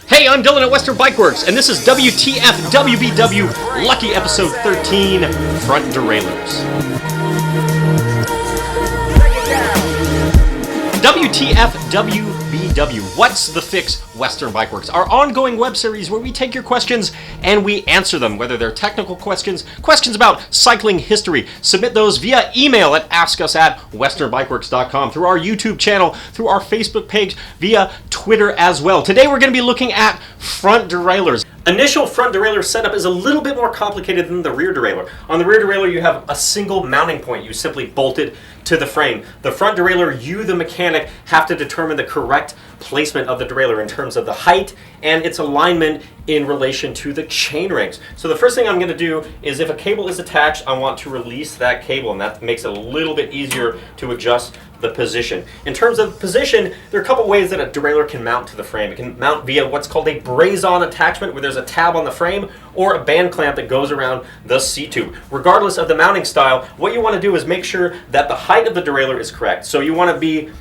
Hey, I'm Dylan at Western Bike Works, and this is WTF WBW Lucky Episode 13, Front Derailleurs. WTF WBW, What's the Fix Western Bike Works, our ongoing web series where we take your questions and we answer them, whether they're technical questions, questions about cycling history. Submit those via email at askus@westernbikeworks.com, through our YouTube channel, through our Facebook page, via Twitter as well. Today we're going to be looking at front derailleurs. Initial front derailleur setup is a little bit more complicated than the rear derailleur. On the rear derailleur, you have a single mounting point. You simply bolt it to the frame. The front derailleur, you, the mechanic, have to determine the correct placement of the derailleur in terms of the height and its alignment in relation to the chain rings. So the first thing I'm going to do is, if a cable is attached, I want to release that cable, and that makes it a little bit easier to adjust the position. In terms of position, there are a couple ways that a derailleur can mount to the frame. It can mount via what's called a braze-on attachment, where there's a tab on the frame, or a band clamp that goes around the C-tube. Regardless of the mounting style, what you want to do is make sure that the height of the derailleur is correct. So you want to be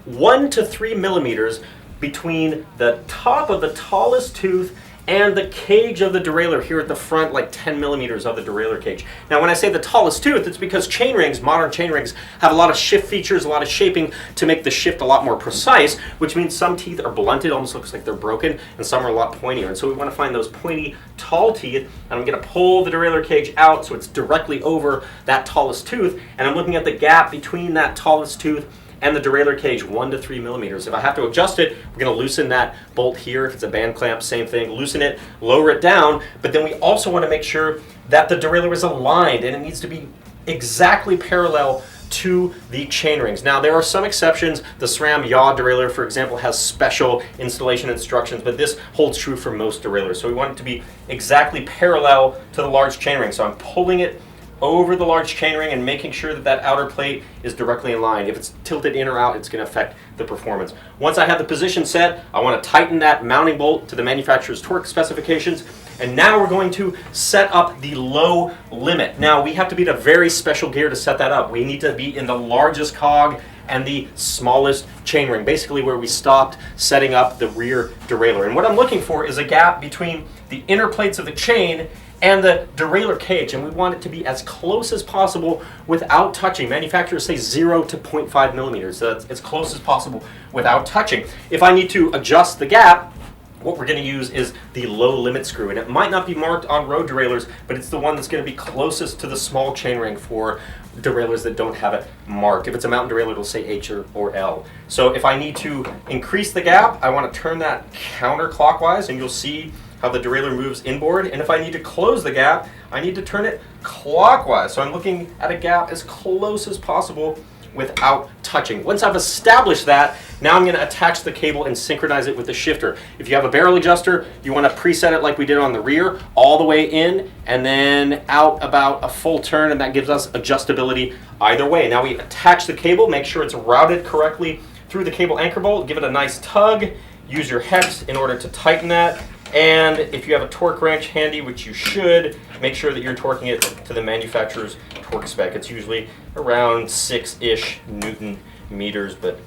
1 to 3 millimeters between the top of the tallest tooth and the cage of the derailleur here at the front, like 10 millimeters of the derailleur cage. Now, when I say the tallest tooth, it's because chain rings, modern chain rings, have a lot of shift features, a lot of shaping to make the shift a lot more precise, which means some teeth are blunted, almost looks like they're broken, and some are a lot pointier. And so we want to find those pointy, tall teeth, and I'm going to pull the derailleur cage out so it's directly over that tallest tooth, and I'm looking at the gap between that tallest tooth and the derailleur cage, 1 to 3 millimeters. If I have to adjust it, we're going to loosen that bolt here. If it's a band clamp, same thing. Loosen it, lower it down, but then we also want to make sure that the derailleur is aligned, and it needs to be exactly parallel to the chain rings. Now, there are some exceptions. The SRAM yaw derailleur, for example, has special installation instructions, but this holds true for most derailleurs. So we want it to be exactly parallel to the large chain ring. So I'm pulling it over the large chain ring and making sure that that outer plate is directly in line. If it's tilted in or out, it's going to affect the performance. Once I have the position set, I want to tighten that mounting bolt to the manufacturer's torque specifications. And now we're going to set up the low limit. Now, we have to be in a very special gear to set that up. We need to be in the largest cog and the smallest chain ring, basically where we stopped setting up the rear derailleur. And what I'm looking for is a gap between the inner plates of the chain and the derailleur cage, and we want it to be as close as possible without touching. Manufacturers say 0 to 0.5 millimeters, so that's as close as possible without touching. If I need to adjust the gap, what we're going to use is the low limit screw, and it might not be marked on road derailleurs, but it's the one that's going to be closest to the small chain ring for derailleurs that don't have it marked. If it's a mountain derailleur, it'll say H or L. So if I need to increase the gap, I want to turn that counterclockwise, and you'll see how the derailleur moves inboard. And if I need to close the gap, I need to turn it clockwise. So I'm looking at a gap as close as possible without touching. Once I've established that, now I'm going to attach the cable and synchronize it with the shifter. If you have a barrel adjuster, you want to preset it like we did on the rear, all the way in and then out about a full turn, and that gives us adjustability either way. Now we attach the cable, make sure it's routed correctly through the cable anchor bolt, give it a nice tug, use your hex in order to tighten that. And if you have a torque wrench handy, which you should, make sure that you're torquing it to the manufacturer's torque spec. It's usually around 6-ish Newton meters, but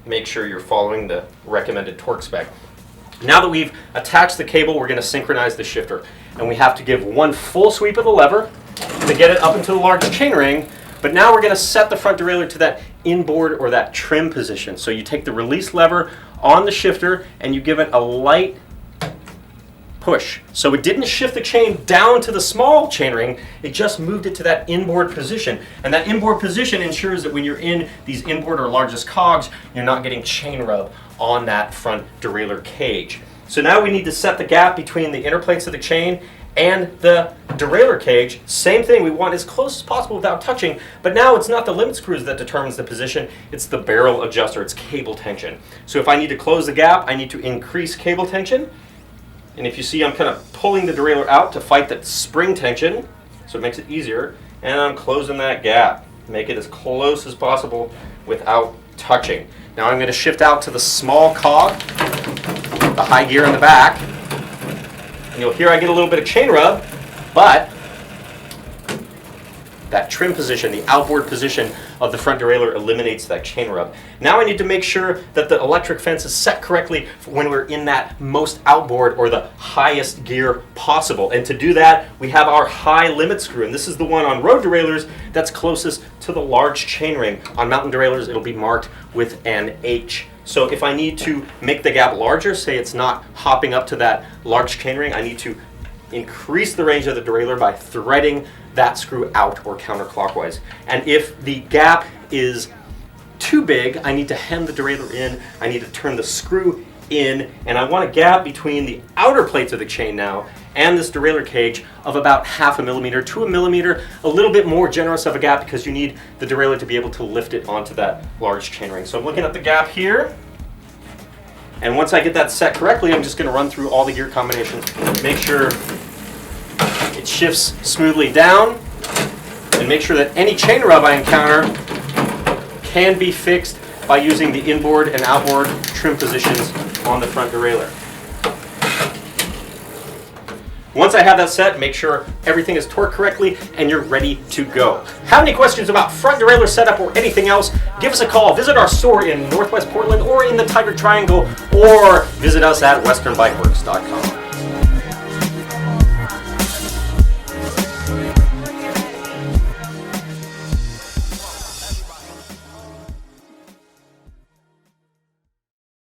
make sure you're following the recommended torque spec. Now that we've attached the cable, we're going to synchronize the shifter. And we have to give one full sweep of the lever to get it up into the large chain ring. But now we're going to set the front derailleur to that inboard or that trim position. So you take the release lever on the shifter and you give it a light push. So it didn't shift the chain down to the small chain ring, it just moved it to that inboard position. And that inboard position ensures that when you're in these inboard or largest cogs, you're not getting chain rub on that front derailleur cage. So now we need to set the gap between the inner plates of the chain and the derailleur cage. Same thing, we want as close as possible without touching, but now it's not the limit screws that determines the position, it's the barrel adjuster, it's cable tension. So if I need to close the gap, I need to increase cable tension. And if you see, I'm kind of pulling the derailleur out to fight that spring tension, so it makes it easier, and I'm closing that gap. Make it as close as possible without touching. Now I'm going to shift out to the small cog, the high gear in the back, and you'll hear I get a little bit of chain rub, but that trim position, the outboard position of the front derailleur eliminates that chain rub. Now I need to make sure that the electric fence is set correctly for when we're in that most outboard or the highest gear possible. And to do that, we have our high limit screw, and this is the one on road derailleurs that's closest to the large chainring. On mountain derailleurs, it'll be marked with an H. So if I need to make the gap larger, say it's not hopping up to that large chainring, I need to increase the range of the derailleur by threading that screw out or counterclockwise. And if the gap is too big, I need to hem the derailleur in, I need to turn the screw in, and I want a gap between the outer plates of the chain now and this derailleur cage of about 0.5 millimeter to 1 millimeter, a little bit more generous of a gap because you need the derailleur to be able to lift it onto that large chainring. So I'm looking at the gap here, and once I get that set correctly, I'm just going to run through all the gear combinations, make sure it shifts smoothly down, and make sure that any chain rub I encounter can be fixed by using the inboard and outboard trim positions on the front derailleur. Once I have that set, make sure everything is torqued correctly and you're ready to go. Have any questions about front derailleur setup or anything else? Give us a call. Visit our store in Northwest Portland or in the Tiger Triangle, or visit us at westernbikeworks.com.